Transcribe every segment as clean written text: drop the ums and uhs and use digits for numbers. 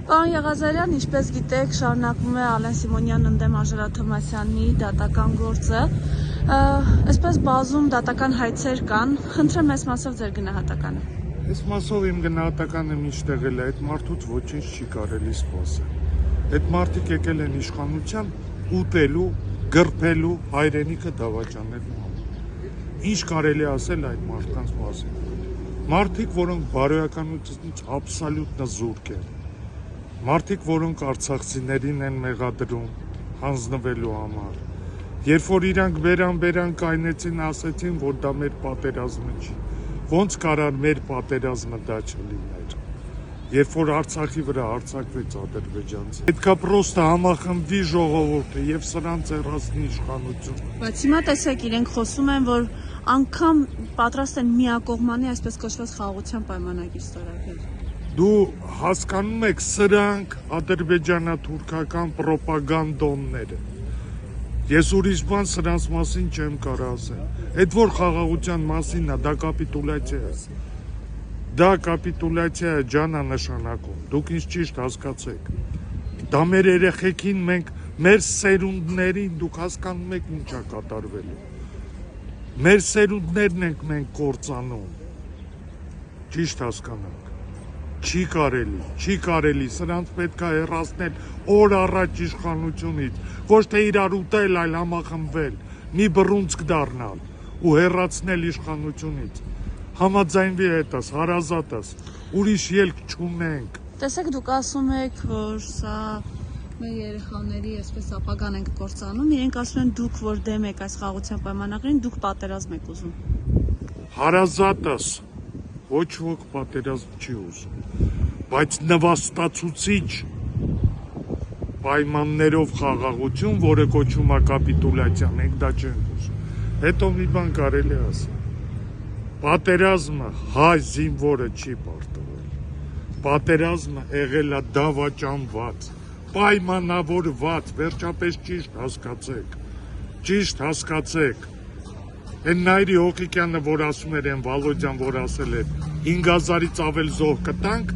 Պարոն Եղազարյան, ինչպես գիտեք, շարունակվում է Ալեն Սիմոնյան ընդդեմ Անժելա Թոմասյանի դատական գործը։ Այսպես բազում դատական հայցեր կան, խնդրեմ այս մասով ձեր գնահատականը։ Այս մասով իմ գնահատականը միշտեղ էլ է, այդ մարդուց ոչինչ չի կարելի սպասել։ Այդ մարդիկ եկել են իշխանության ուտելու, գրփելու, հայրենիքը դավաճանելու համար։ Ինչ կարելի ասել այդ մարդկանց մասին։ Մարդիկ, որոնք բարոյականությունից աբսոլյուտ զուրկ են։ Մարդիկ, որոնք արցախցիներին են մեղադրում հանձնվելու համար, երբ որ իրանք բերան կայնեցին, ասեցին, որ դա մեր պատերազմը չի, ոնց կարար մեր պատերազմը դա չլիներ, երբ որ Արցախի վրա հարձակվեց ադրբեջանցի, պետքա պրոստը համախմբվի ժողովուրդը եւ սրանց հեռացնի իշխանություն։ Բայց հիմա տեսեք, իրենք խոսում են, որ անգամ պատրաստ են միակողմանի այսպես կոչված խաղաղության պայմանագիր ստորագրել։ Դու հասկանում եք, սրանք ադրբեջանա-թուրքական պրոպագանդոնները։ Ես ուրիշ բան սրանց մասին չեմ կարող ասել։ Այդ որ խաղաղության մասին է, դա կապիտուլյացիա է։ Դա կապիտուլյացիա է, ջանա նշանակում։ Դուք ինձ ճիշտ հասկացեք։ Դա մեր երեխեքին մեր սերունդներին դուք հասկանում եք ինչ է կատարվելու։ Մեր սերունդներն ենք մենք կործանում։ Ճիշտ հասկանանք։ Չի կարելի, սրանց պետք է հեռացնել օր առաջ իշխանությունից, ոչ թե իրար ուտել, այլ համախմբվել, մի բռունցք դառնալ ու հեռացնել իշխանությունից։ Համաձայնվի հետս, հարազատս, ուրիշ ելք չունենք։ Տեսեք, դուք ասում եք, որ սա մեր երեխաների այսպես ապագան ենք կործանում, իրենք ասում են դուք, որ դեմ եք այս խաղաղության պայմանագրին, դուք պատերազմ եք ուզում։ Հարազատս, ոչ ոք պատերազմ չի ուզում, բայց նվաստացուցիչ պայմաններով խաղաղություն, որը կոչվում է կապիտուլյացիա, մենք դա չենք ուզում։ Հետո մի բան կարելի ասել։ Պատերազմը հայ զինվորը չի պարտվել։ Պատերազմը եղել է դավաճանված, պայմանավորված, վերջապես ճիշտ հասկացեք։ Ճիշտ հասկացեք։ Են Նայիրի Հոկիկյանը, որ ասում էր, են Վալոդյան, որ ասել էր 5000-ից ավել զոհ կտանք,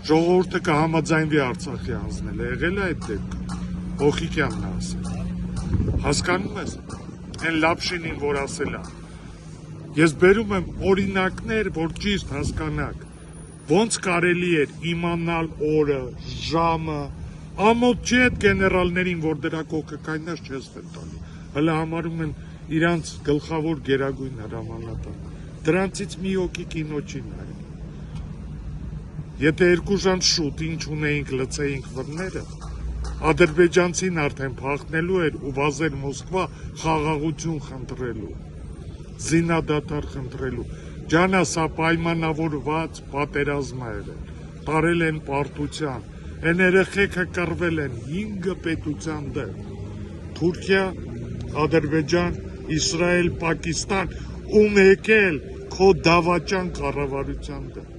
ժողովուրդը կհամաձայնվի Արցախի հանձնել, եղել է այդ դեպքը, Հոկիկյանն է ասել։ Հասկանում ես, են Լապշինին, որ ասել է։ Ես բերում եմ օրինակներ, որ ճիշտ հասկանաք, ոնց կարելի էր իմանալ օրը, ժամը, ամոթ չի այդ գեներալներին, որ դրա կողքը կայնած չես տալի, հələ համարում են իրանց գլխավոր գերագույն հրամանատար։ Դրանցից մի հոգի կինո չի նայել։ Եթե 2 ժամ շուտ ինչ ունեինք, լցեինք վրները, ադրբեջանցին արդեն փախնելու էր ու վազեր Մոսկվա խաղաղություն խնդրելու, զինադադար խնդրելու։ Ջանա, սա պայմանավորված պատերազմ է եղել, տարել են պարտության, են երեխեքը կռվել են 5 պետության դեմ, Թուրքիա, Ադրբեջան, Իսրայել, Պակիստան, ում եկել քո դավաճան կառավարության դեմ։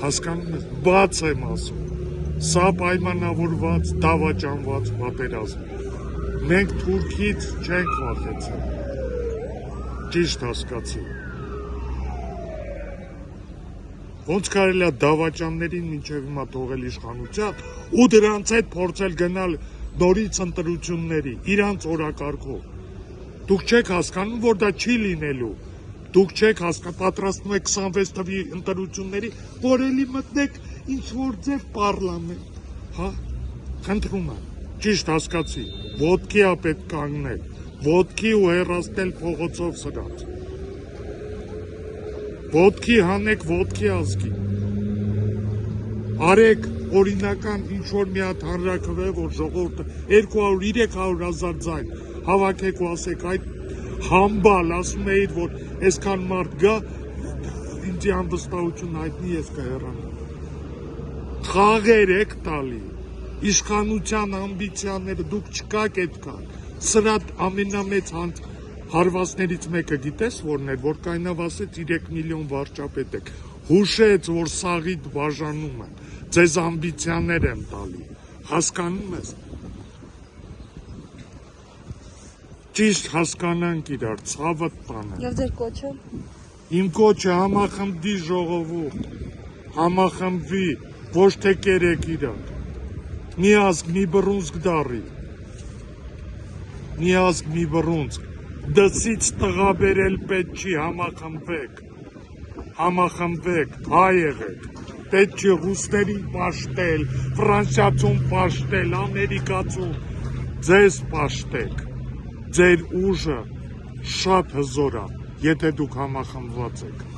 Հասկանում ես, բաց եմ ասում, սա պայմանավորված, դավաճանված պատերազմ է։ Մենք Թուրքից չենք վախեցել, ճիշտ հասկացի։ Ոնց կարելի է դավաճաններին մինչև հիմա թողել իշխանության ու դրանց հետ փորձել գնալ նորից ընտրությունների, իրանց օրակարգով։ Դուք չեք հասկանում, որ դա չի լինելու։ Դուք չեք հասկանում, պատրաստվում եք 26 թվականի ընտրությունների, որ էլի մտնեք ինչ-որ ձև պարլամենտ, հա, խնդրում եմ, ճիշտ հասկացի, ոտքի է պետք կանգնել, ոտքի ու հեռացնել փողոցով սրանց։ Ոտքի հանեք, ոտքի ազգի։ Արեք օրինական ինչ-որ մի հատ հանրաքվե, որ ժողովուրդը 200-300 հազար ձայն հավաքեք ու ասեք, այդ համբալ ասում էիր, որ այսքան մարդ գա, ինձի անվստահություն հայտնի ես կհեռանամ։ Խաղեր եք տալի, իշխանության ամբիցիաները դուք չկաք այդքան, սրա ամենամեծ հարվածներից մեկը գիտես որն էր, որ կայնավ ասեց 3 միլիոն վարչապետ եք, հուշեց, որ սաղիդ բաժանում են, ձեզ ամբիցիաներ եմ տալի, հասկանում ես։ Ճիշտ հասկանանք իրար, ցավը տանենք։ Եվ ձեր կոչը։ Իմ կոչը համախմբվի ժողովուրդ, համախմբվի, ոչ թե կերեք իրար։ Մի ազգ, մի բռունցք դառի։ Մի ազգ, մի բռունցք։ Դսից տղա բերել պետք չի, համախմբվեք, հայ եղեք։ Պետք չի ռուսներին պաշտել, Ֆրանսիացուն պաշտել, Ամերիկացուն, ձեզ պաշտեք։ Ձեր ուժը շատ հզոր է, եթե դուք համախմբված եք։